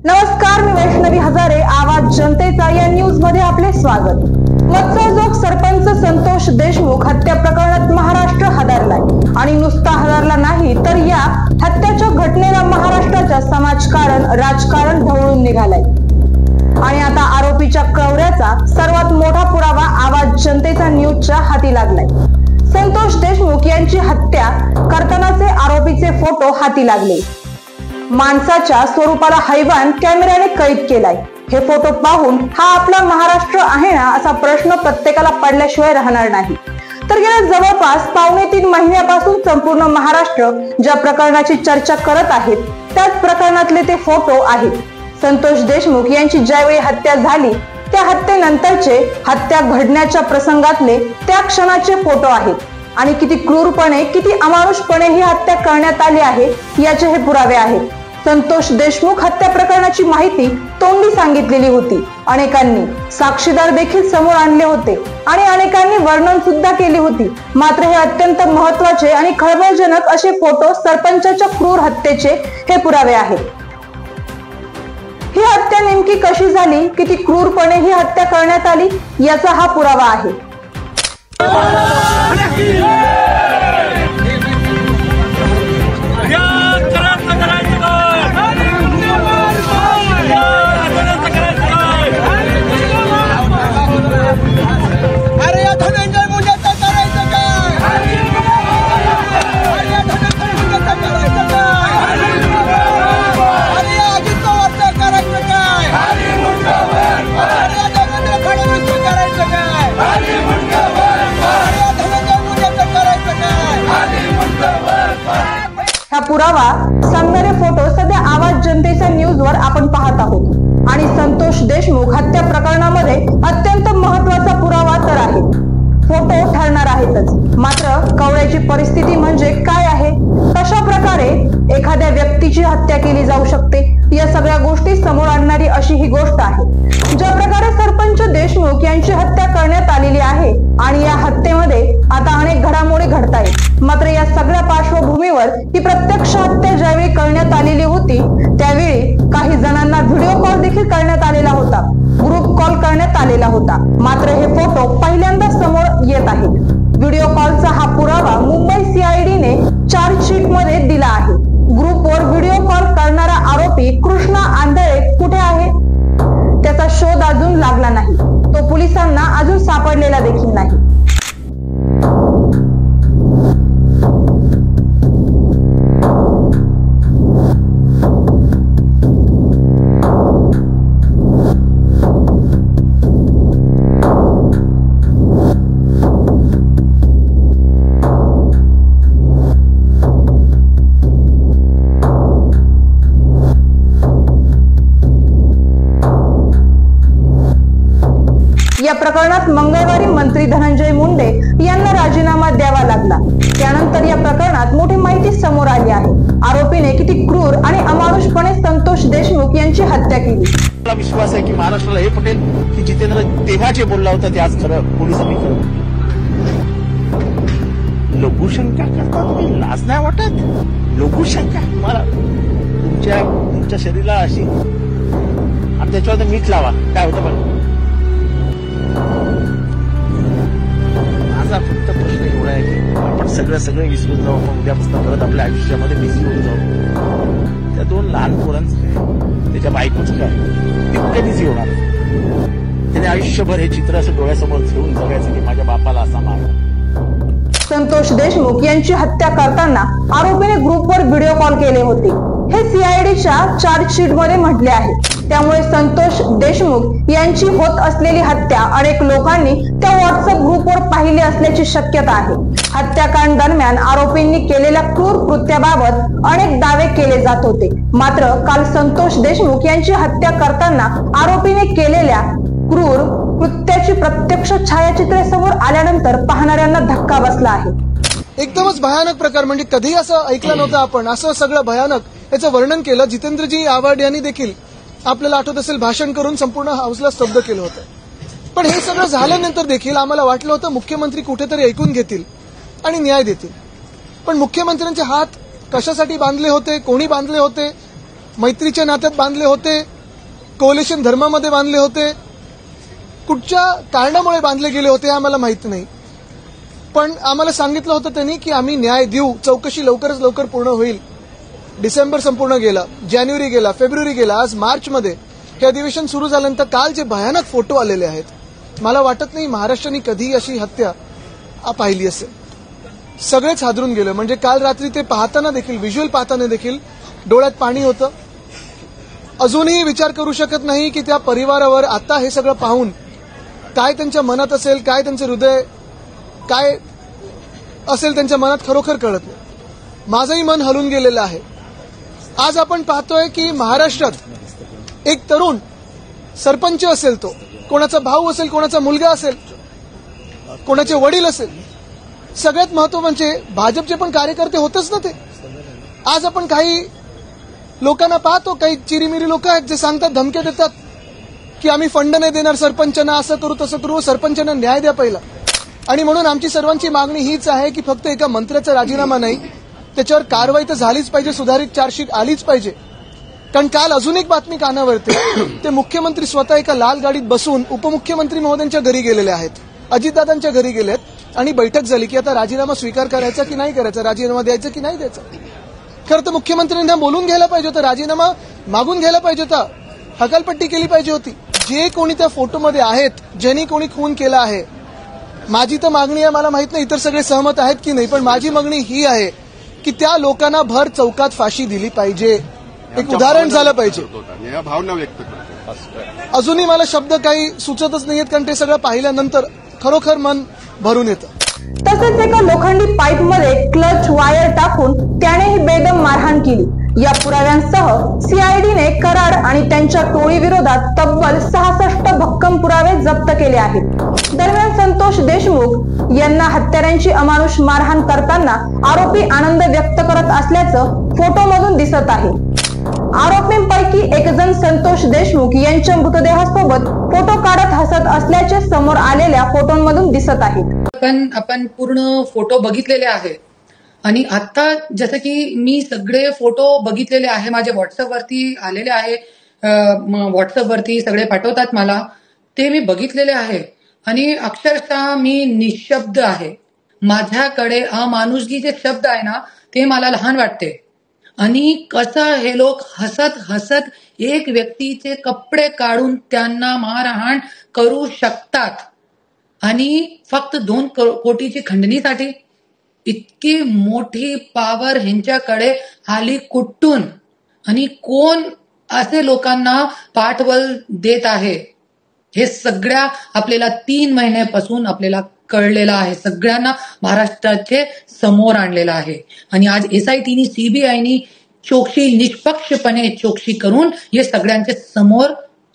नमस्कार, मी वैष्णवी हजारे, आवाज जनतेचा या न्यूज मध्ये आपले स्वागत। मत्स्योद्योग सरपंच संतोष देशमुख हत्या प्रकरणात महाराष्ट्र हादरलाय आणि नुसता हादरला नाही तर या हत्याच्या घटनेला महाराष्ट्राच्या समाजकारण राजकारण ढवळून निघालाय आणि आता आरोपीच्या क्रौर्याचा सर्वात मोठा पुरावा आवाज जनतेचा न्यूजच्या हाती लागलाय। संतोष देशमुख यांची हत्या करतानाचे आरोपीचे फोटो हाती लागले। माणसाच्या स्वरूपाला हैवान कॅमेऱ्याने कैद केलाय। हे फोटो पाहून हा आपला महाराष्ट्र आहे ना असा प्रश्न प्रत्येकाला पडल्याशिवाय राहणार नाही। तर गेल्या जवळपास 2.5 महिन्यापासून संपूर्ण महाराष्ट्र ज्या प्रकरणाची चर्चा करत आहेत त्याच प्रकरणातले ते फोटो आहेत। संतोष देशमुख यांची ज्यावेळी हत्या झाली त्या हत्येनंतरचे हत्या घडण्याच्या प्रसंगातले त्या क्षणाचे फोटो आहेत आणि किती क्रूरपणे किती अमानुषपणे ही हत्या करण्यात आली आहे याचे हे पुरावे आहेत। संतोष देशमुख हत्या प्रकरणाची माहिती तोंडी सांगितलेली होती, अनेकांनी साक्षीदार देखील समोर आणले होते आणि अनेकांनी वर्णन सुद्धा केली होती। मात्र हे अत्यंत महत्त्वाचे आणि खळबळजनक असे फोटो सरपंचाच्या क्रूर हत्येचे हे पुरावे आहेत। ही हत्या नेमकी कशी झाली, किती क्रूरपणे ही हत्या करण्यात आली याचा हा पुरावा आहे। हा पुरावा सांगणारे फोटो सध्या आवाज जनतेच्या न्यूजवर आपण पाहत आहोत आणि संतोष देशमुख हत्या प्रकरणामध्ये अत्यंत महत्त्वाचा पुरावा तर आहे। फोटो ठरणार आहेतच, मात्र कवड्याची परिस्थिती म्हणजे काय आहे, कशा प्रकारे एखाद्या व्यक्तीची हत्या केली जाऊ शकते या सगळ्या गोष्टी समोर आणणारी अशी ही गोष्ट आहे। ज्या प्रकारे सरपंच देशमुख यांची हत्या करण्यात आलेली आहे आणि या हत्येमध्ये आता अनेक घडामोडी घडत आहेत। मात्र या सगळ्या पार्श्वभूमीवर ही प्रत्यक्ष हत्या ज्यावेळी करण्यात आलेली होती त्यावेळी काही जणांना व्हिडिओ कॉल देखील करण्यात आलेला होता, ग्रुप कॉल करण्यात आलेला होता। मात्र हे फोटो पहिल्यांदा समोर येत आहेत। व्हिडिओ कॉलचा हा पुरावा मुंबई CIDने चार्जशीट मध्ये दिला आहे। ग्रुपवर व्हिडिओ कॉल करणारा आरोपी कृष्णा आंधळे कुठे आहे त्याचा शोध अजून लागला नाही, तो पोलिसांना अजून सापडलेला देखील नाही। या प्रकरणात मंगळवारी मंत्री धनंजय मुंडे यांना राजीनामा द्यावा लागला। त्यानंतर या प्रकरणात मोठी माहिती समोर आली आहे। आरोपीने किती क्रूर आणि अमानुषपणे संतोष देशमुख यांची हत्या केली। मला विश्वास आहे की महाराष्ट्राला हे पटेल की जितेंद्र तेव्हा जे बोलला होता ते आज खरं पोलिसांनी खरं। लघुशंका करतात, लाज नाही वाटत? लघुशंका तुम्हाला तुमच्या शरीराला अशी आणि त्याच्यावर मीठ लावा, काय होतं बघा। माझा फक्त प्रश्न एवढा आहे की आपण सगळं विसरून जाऊ, आपण उद्यापासून परत आपल्या आयुष्यामध्ये बिझी होऊन जाऊ। त्या 2 लहान पोरांचं काय, त्याच्या बायकोचं काय, ते कुठे बिझी होणार? त्याने आयुष्यभर हे चित्र असं डोळ्यासमोर ठेवून जगायचं की माझ्या बापाला असा मारला। संतोष देशमुख यांची हत्या करताना आरोपीने ग्रुपवर व्हिडिओ कॉल केले होते हे CIDच्या चार्जशीट मध्ये म्हटले आहे। त्यामुळे संतोष देशमुख यांची होत असलेली हत्या अनेक लोकांनी त्या व्हॉट्सअप ग्रुपवर पाहिली असल्याची शक्यता आहे। हत्याकांड दरम्यान आरोपींनी केलेल्या क्रूर कृत्याबाबत अनेक दावे केले जात होते। मात्र काल संतोष देशमुख यांची हत्या करताना आरोपीने केलेल्या क्रूर कृत्याची प्रत्यक्ष छायाचित्रे समोर आल्यानंतर पाहणाऱ्यांना धक्का बसला आहे। एकदमच भयानक प्रकार, म्हणजे कधी असं ऐकलं नव्हतं आपण, असं सगळं भयानक याचं वर्णन केलं जितेंद्रजी आव्हाड यांनी देखील। आपल्याला आठवत असेल भाषण करून संपूर्ण हाऊसला स्तब्ध केलं होतं। पण हे सगळं झाल्यानंतर देखील आम्हाला वाटलं होतं मुख्यमंत्री कुठेतरी ऐकून घेतील आणि न्याय देतील, पण मुख्यमंत्र्यांचे हात कशासाठी बांधले होते, कोणी बांधले होते, मैत्रीच्या नात्यात बांधले होते, कोलिशन धर्मामध्ये बांधले होते, कुठच्या कारणामुळे बांधले गेले होते आम्हाला माहित नाही. पण आम्हाला सांगितलं होतं त्यांनी की आम्ही न्याय देऊ, चौकशी लवकरच लवकर पूर्ण होईल. डिसेंबर संपूर्ण गेला, जानेवारी गेला, फेब्रुवारी गेला, आज मार्चमध्ये हे अधिवेशन सुरू झाल्यानंतर काल जे भयानक फोटो आलेले आहेत, मला वाटत नाही महाराष्ट्राने कधी अशी हत्या पाहिली असेल. सगळेच हादरून गेलं. म्हणजे काल रात्री ते पाहताना देखील, व्हिज्युअल पाहताना देखील डोळ्यात पाणी होतं. अजूनही विचार करू शकत नाही की त्या परिवारावर आता हे सगळं पाहून काय त्यांच्या मनात असेल, काय त्यांचं हृदय काय असेल त्यांच्या मनात खरोखर कळत नाही. माझंही मन हलून गेलेलं आहे. आज आपण पाहतोय की महाराष्ट्रात एक तरुण सरपंच असेल, तो कोणाचा भाऊ असेल, कोणाचा मुलगा असेल, कोणाचे वडील असेल, सगळ्यात महत्व म्हणजे भाजपचे पण कार्यकर्ते होतच ना ते. आज आपण काही लोकांना पाहतो, काही चिरीमिरी लोक आहेत जे सांगतात, धमक्या देतात की आम्ही फंड नाही देणार सरपंचांना, असं करू तसं करू, सरपंचांना न्याय द्या पहिला. आणि म्हणून आमची सर्वांची मागणी हीच आहे की फक्त एका मंत्र्याचा राजीनामा नाही, त्याच्यावर कारवाई तर झालीच पाहिजे, सुधारित चार्जशीट आलीच पाहिजे. कारण काल अजून एक बातमी कानावरती, ते मुख्यमंत्री स्वतः एका लाल गाडीत बसून उपमुख्यमंत्री महोदयांच्या घरी गेलेले आहेत, अजितदादांच्या घरी गेलेत आणि बैठक झाली की आता राजीनामा स्वीकार करायचा की नाही करायचा, राजीनामा द्यायचा की नाही द्यायचा. खरं तर मुख्यमंत्र्यांना बोलून घ्यायला पाहिजे होतं, राजीनामा मागून घ्यायला पाहिजे होता, हकालपट्टी केली पाहिजे होती. जे कोणी त्या फोटोमध्ये आहेत, ज्यांनी कोणी खून केला आहे, माझी तर मागणी आहे, मला माहित नाही इतर सगळे सहमत आहेत की नाही, पण माझी मागणी ही आहे की त्या लोकांना भर चौकात फाशी दिली पाहिजे, एक उदाहरण झालं पाहिजे. भावना व्यक्त करतो. अजूनही मला शब्द काही सुचतच नाहीयेत, कारण ते सगळं पाहिल्यानंतर खरोखर मन भरून येतं. तसेच एका लोखंडी पाईपमध्ये क्लच वायर टाकून त्यानेही बेदम मारहाण केली. या पुराव्यांसह सीआयडीने कराड आणि त्यांच्या टोळीविरोधात तब्बल 66 भक्कम पुरावे जप्त केले आहेत. दरम्यान संतोष देशमुख यांना हत्यारांची अमानुष मारहाण करताना आरोपी आनंद व्यक्त करत असल्याचं फोटोमधून दिसत आहे. आरोपींपैकी एक जण संतोष देशमुख यांच्या मृतदेहासोबत फोटो काढत हसत असल्याचे समोर आलेल्या फोटोंमधून दिसत आहे. आपण पूर्ण फोटो बघितलेले आहेत आणि आता जसं की मी सगळे फोटो बघितलेले आहे, माझे व्हॉट्सअपवरती आलेले आहे, व्हॉट्सअपवरती सगळे पाठवतात मला, ते मी बघितलेले आहे आणि अक्षरशः मी निशब्द आहे. माझ्याकडे अमानुषगी जे शब्द आहे ना, ते मला लहान वाटते. आणि कसं हे लोक हसत हसत एक व्यक्तीचे कपडे काढून त्यांना मारहाण करू शकतात आणि फक्त 2 कोटीची खंडणीसाठी. इतकी मोठी पॉवर ह्यांच्याकडे आली कुठून आणि कोण असे लोकांना पाठबळ देत आहे, हे सगळ्या आपल्याला 3 महिन्यापासून आपल्याला कळलेलं आहे, सगळ्यांना महाराष्ट्राचे समोर आणलेलं आहे. आणि आज एसआयटीनी, सीबीआयनी चौकशी, निष्पक्षपणे चौकशी करून हे सगळ्यांचे समोर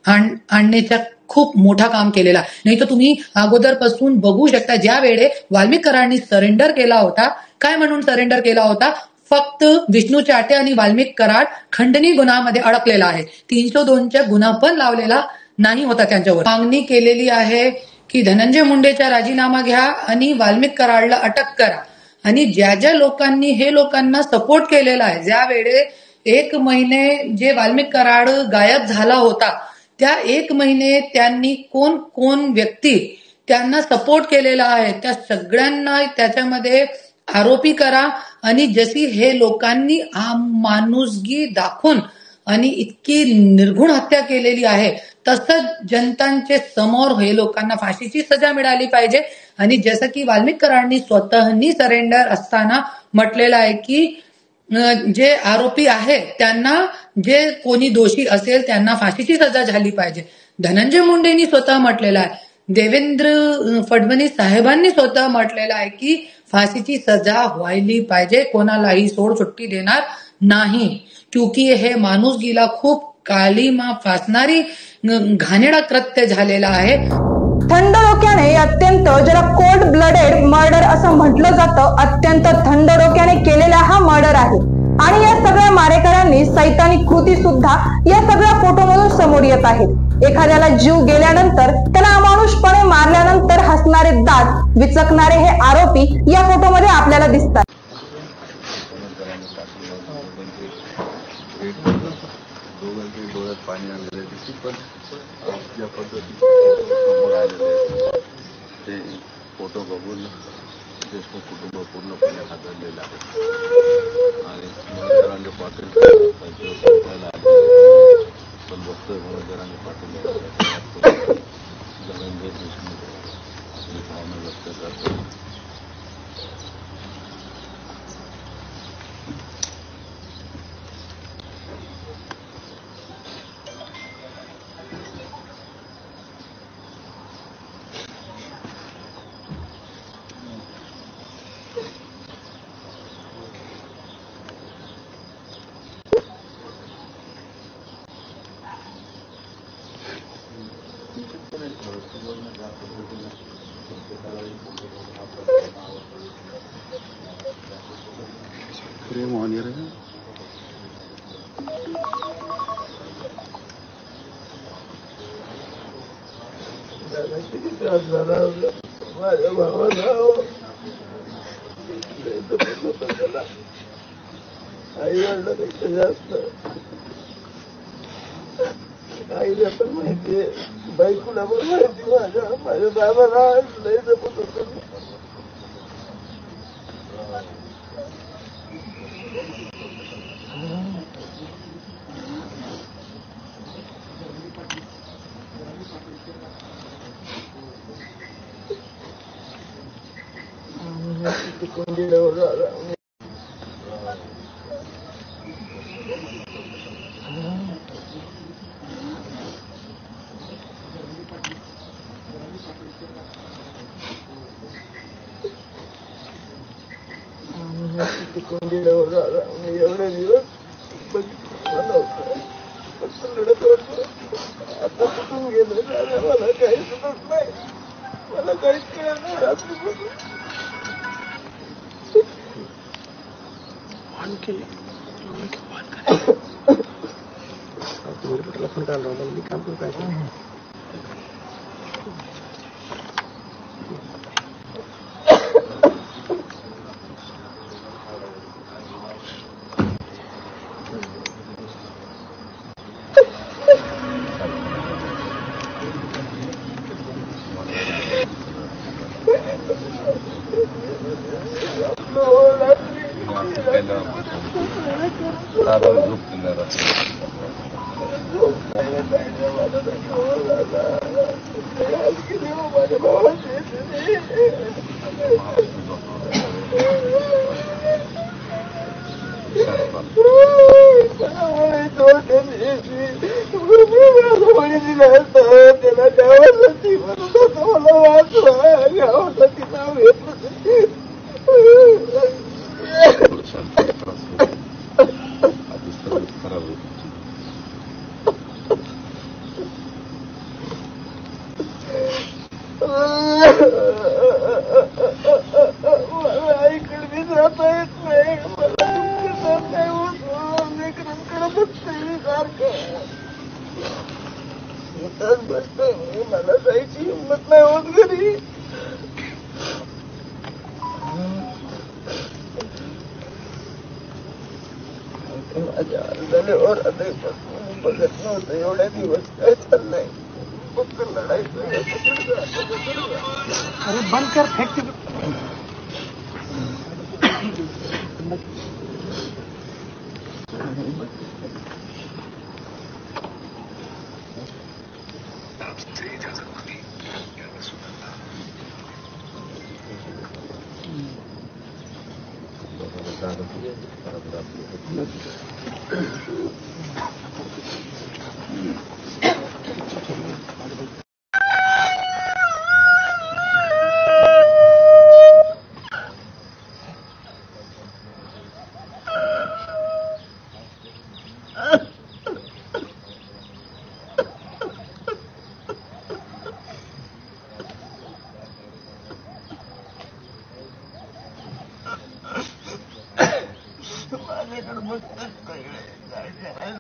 आणण्याचा खूप मोठा काम केलेला. नाही तर तुम्ही अगोदरपासून बघू शकता, ज्या वेळे वाल्मिक कराडांनी सरेंडर केला होता, काय म्हणून सरेंडर केला होता, फक्त विष्णू चाटे आणि वाल्मिक कराड खंडणी गुन्ह्यामध्ये अडकलेला आहे, 302चा गुन्हा पण लावलेला नाही होता त्यांच्यावर. मागणी केलेली आहे की धनंजय मुंडेचा राजीनामा घ्या आणि वाल्मिक कराडला अटक करा. आणि ज्या लोकांनी हे लोकांना सपोर्ट केलेला आहे, ज्या वेळे 1 महिने जे वाल्मिक कराड गायब झाला होता, त्या 1 महिने त्यांनी कोण व्यक्ती त्यांना सपोर्ट केलेला आहे, त्या सगळ्यांना त्याच्यामध्ये आरोपी करा. आणि जशी हे लोकांनी माणुसकी दाखवून आणि इतकी निर्घुण हत्या केलेली आहे, तसंच जनतांचे समोर हे लोकांना फाशीची सजा मिळाली पाहिजे. आणि जसं की वाल्मिक कराडांनी स्वतःनी सरेंडर असताना म्हटलेलं आहे की जे आरोपी आहे त्यांना, जे कोणी दोषी असेल त्यांना फाशीची सजा झाली पाहिजे. धनंजय मुंडेंनी स्वतः म्हटलेलं आहे, देवेंद्र फडणवीस साहेबांनी स्वतः म्हटलेलं आहे की फाशीची सजा व्हायली पाहिजे, कोणालाही सोडसुट्टी देणार नाही. क्योंकि हे माणुसकीला खूप काळीमा फासणारी घाणेरडा कृत्य झालेला आहे. थंड डोक्याने अत्यंत, ज्याला कोल्ड ब्लडेड मर्डर असं म्हटलं जातं, अत्यंत थंड डोक्याने केलेला हा मर्डर आहे. आणि या सगळ्या मारेकऱ्यांनी सैतानिक कृती सुद्धा या सगळ्या फोटोमधून समोर येत आहेत. एखाद्याला जीव गेल्यानंतर, त्याला अमानुषपणे मारल्यानंतर हसणारे दात विचकणारे हे आरोपी या फोटोमध्ये आपल्याला दिसतात. झालेल्या दिवशी, पण ज्या पद्धतीने समोर आलेले आहेत ते फोटो बघून देशमुख कुटुंब पूर्णपणे हादरलेलं आहे आणि जरांगे पाटील संपायला आले, पण बघतोय म्हणून जरांगे पाटील धनंजय देशमुख आपली भावना व्यक्त करतात. प्रेम ऑन एअर आहे. माझ्या भावाला आई वडिलांपेक्षा जास्त आईला पण माहितीये, बायकोला पण माहिती माझ्या बाबाला लय जपत होत. एवढे दिवस बघितलं नव्हतं, फक्त लढत होतो. आता कुठून गेलं मला काही सुचत नाही, मला काहीच कळत नाही. रात्रीपासून मी काम करतो. मला जायची हिंमत नाही होत घरी. माझ्या झाल्यावर बघत नव्हतं एवढ्या दिवस काय चाललंय. फक्त लढायचं. अरे बंद कर, फेक.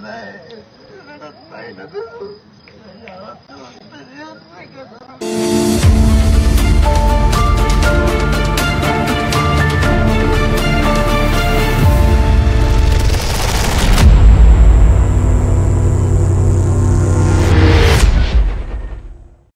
नाही